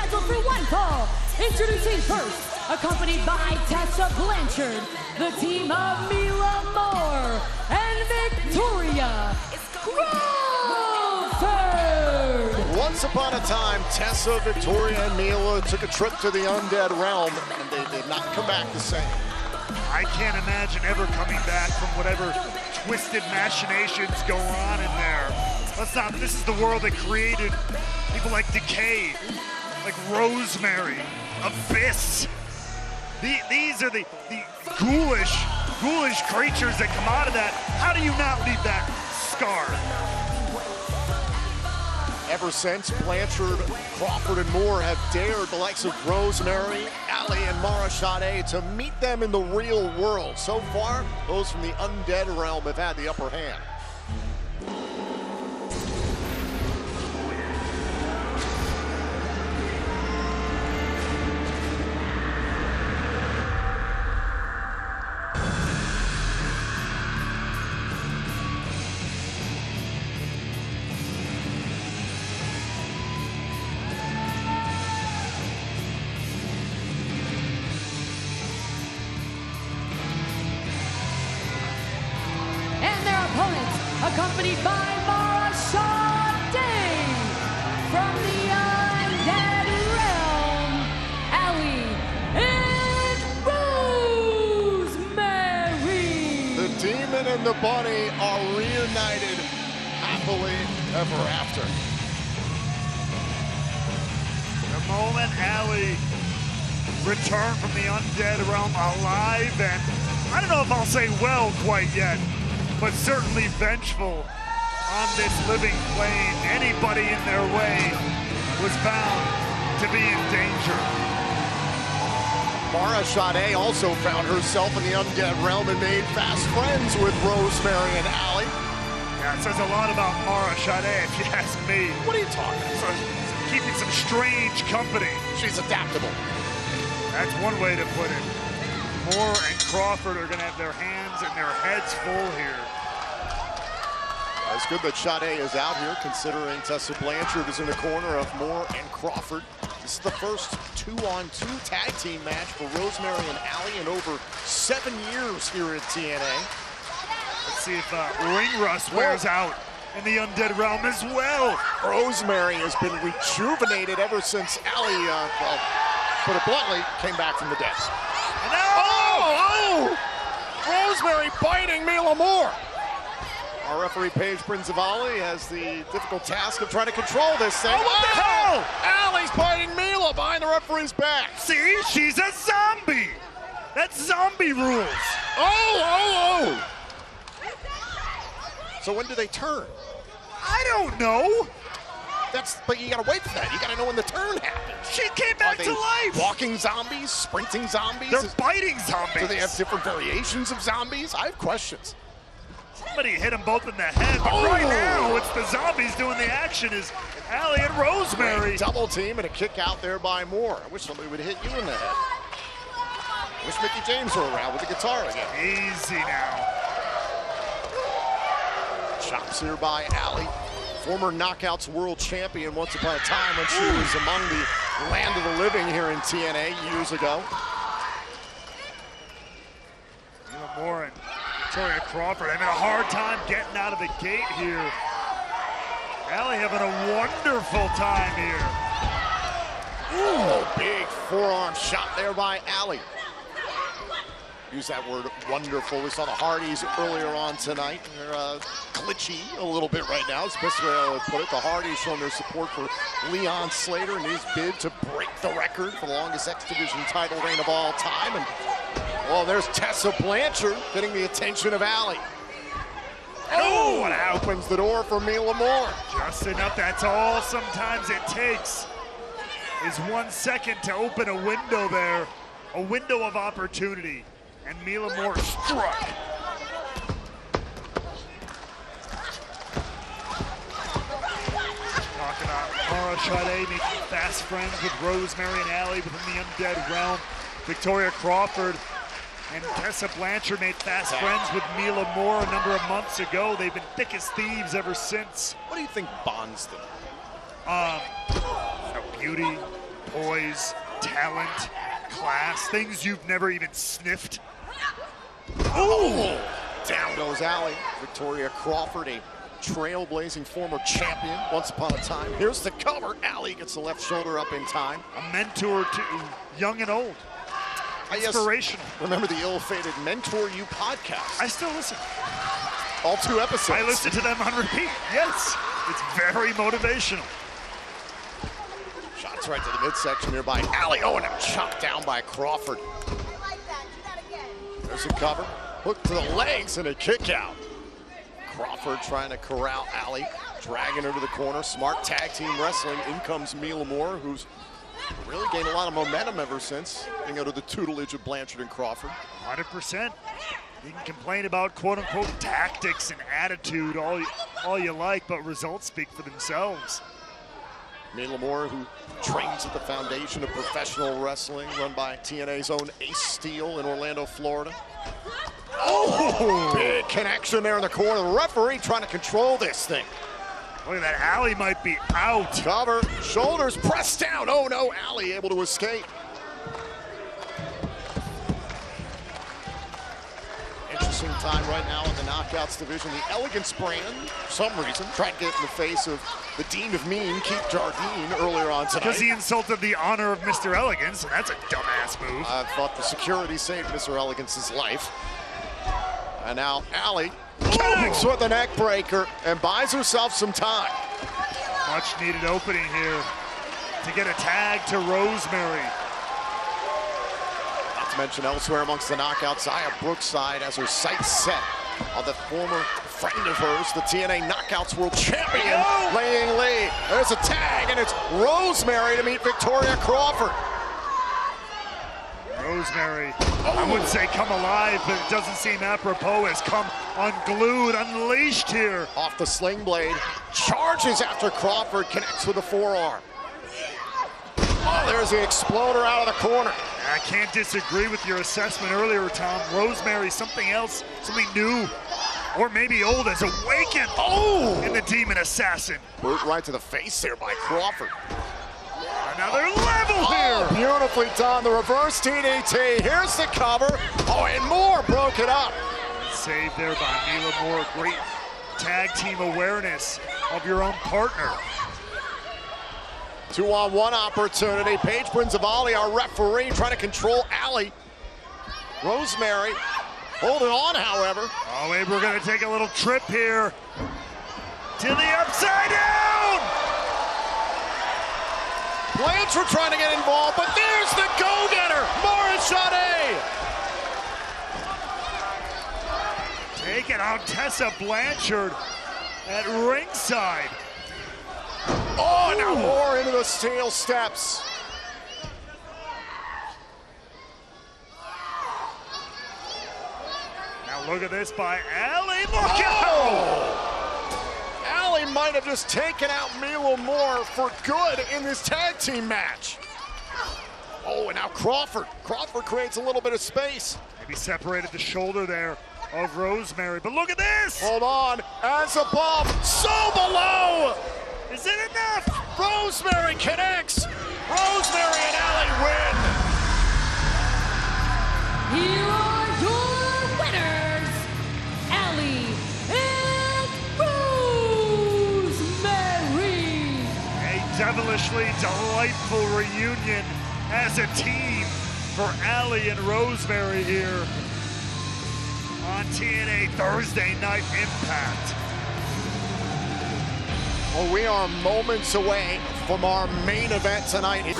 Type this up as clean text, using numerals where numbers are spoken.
scheduled for one fall. Introducing first, accompanied by Tessa Blanchard, the team of Mila Moore and Victoria Crawford. Once upon a time, Tessa, Victoria, and Mila took a trip to the undead realm, and they did not come back the same. I can't imagine ever coming back from whatever twisted machinations go on in there. This is the world that created people like Decay, like Rosemary, Abyss. These are the ghoulish creatures that come out of that. How do you not leave that scarred? Ever since, Blanchard, Crawford, and Moore have dared the likes of Rosemary, Allie, and Mara Sade to meet them in the real world. So far, those from the undead realm have had the upper hand. Accompanied by Mara Sade from the undead realm, Allie and Rosemary. The demon and the bunny are reunited happily ever after. The moment Allie returned from the undead realm alive, and I don't know if I'll say well quite yet, but certainly vengeful on this living plane. Anybody in their way was bound to be in danger. Mara Sade also found herself in the undead realm and made fast friends with Rosemary and Allie. Yeah, it says a lot about Mara Sade, if you ask me. What are you talking about? Keeping some strange company. She's adaptable. That's one way to put it. Moore and Crawford are going to have their hands and their heads full here. It's good that Sade is out here, considering Tessa Blanchard is in the corner of Moore and Crawford. This is the first 2-on-2 tag team match for Rosemary and Allie in over 7 years here at TNA. Let's see if ring rust wears out in the undead realm as well. Rosemary has been rejuvenated ever since Allie, well, put it bluntly, came back from the dead. Oh! Rosemary biting Mila Moore. Our referee, Paige Prinzavali, has the difficult task of trying to control this thing. Oh, what the hell? Allie's biting Mila behind the referee's back. See, she's a zombie. That's zombie rules. Oh! So when do they turn? I don't know. But you gotta wait for that. You gotta know when the turn happens. She came back to life. Walking zombies, sprinting zombies. They're biting zombies. Do they have different variations of zombies? I have questions. Somebody hit them both in the head, but right now it's the zombies doing the action is Allie and Rosemary. Great double team and a kick out there by Moore. I wish somebody would hit you in the head. I wish Mickey James were around with the guitar again. Easy now. Chops here by Allie. Former Knockouts world champion once upon a time when she was among the land of the living here in TNA years ago. Mila Moore and Victoria Crawford having a hard time getting out of the gate here. Allie having a wonderful time here. Ooh, big forearm shot there by Allie. Use that word wonderful. We saw the Hardys earlier on tonight. They're glitchy a little bit right now, is the best way I would put it. The Hardys showing their support for Leon Slater in his bid to break the record for the longest X Division title reign of all time. And well, there's Tessa Blanchard getting the attention of Allie. Oh, and that opens the door for Mila Moore. Just enough, that's all sometimes it takes, is 1 second to open a window there, a window of opportunity. And Mila Moore struck. Talking about Mara Sade making fast friends with Rosemary and Allie within the undead realm. Victoria Crawford and Tessa Blanchard made fast friends with Mila Moore a number of months ago. They've been thick as thieves ever since. What do you think bonds them? Beauty, poise, talent, class, things you've never even sniffed. Oh! Down goes Allie. Victoria Crawford, a trailblazing former champion once upon a time. Here's the cover. Allie gets the left shoulder up in time. A mentor to young and old. Inspirational. Remember the ill-fated Mentor You podcast? I still listen. All 2 episodes. I listen to them on repeat. Yes, it's very motivational. Shots right to the midsection here by Allie. Oh, and I'm chopped down by Crawford. There's a cover. Hook to the legs and a kick out. Crawford trying to corral Allie, dragging her to the corner. Smart tag team wrestling. In comes Mila Moore, who's really gained a lot of momentum ever since being under the tutelage of Blanchard and Crawford. 100%. You can complain about quote-unquote tactics and attitude all you like, but results speak for themselves. Mila Moore, who trains at the foundation of professional wrestling, run by TNA's own Ace Steel in Orlando, Florida. Oh! Big connection there in the corner. The referee trying to control this thing. Look at that, Allie might be out. Cover, shoulders pressed down. Oh no, Allie able to escape. Interesting time right now in the Knockouts division. The Elegance brand, for some reason, tried to get in the face of the Dean of Mean, Keith Jardine, earlier on tonight. Because he insulted the honor of Mr. Elegance, and that's a dumbass move. I thought the security saved Mr. Elegance's life. And now Allie connects with a neck breaker and buys herself some time. Much needed opening here to get a tag to Rosemary. Not to mention elsewhere amongst the knockouts, Zaya Brookside has her sights set on the former friend of hers, the TNA Knockouts World Champion, Laying Lee. There's a tag, and it's Rosemary to meet Victoria Crawford. Rosemary, I wouldn't say come alive, but it doesn't seem apropos, has come unglued, unleashed here. Off the sling blade, charges after Crawford connects with a forearm. Oh, there's the exploder out of the corner. I can't disagree with your assessment earlier, Tom. Rosemary, something else, something new, or maybe old, has awakened in the Demon Assassin. Boot right to the face there by Crawford. Another level here. Beautifully done, the reverse DDT. Here's the cover. Oh, and Moore broke it up. Saved there by Mila Moore. Great tag team awareness of your own partner. 2-on-1 opportunity. Paige Prinzavali, our referee, trying to control Allie. Rosemary holding on, however. Oh, maybe we're going to take a little trip here to the upside down. Blanchard trying to get involved, but there's the go-getter, Marichade. Taking out Tessa Blanchard at ringside. Oh, now Moore into the steel steps. Now look at this by Allie. Look out! Allie might have just taken out Mila Moore for good in this tag team match. Oh, and now Crawford. Crawford creates a little bit of space. Maybe separated the shoulder there of Rosemary, but look at this! Hold on, as above, so below! Is it enough? Rosemary connects. Rosemary and Allie win. Here are your winners, Allie and Rosemary. A devilishly delightful reunion as a team for Allie and Rosemary here on TNA Thursday Night Impact. Well, we are moments away from our main event tonight.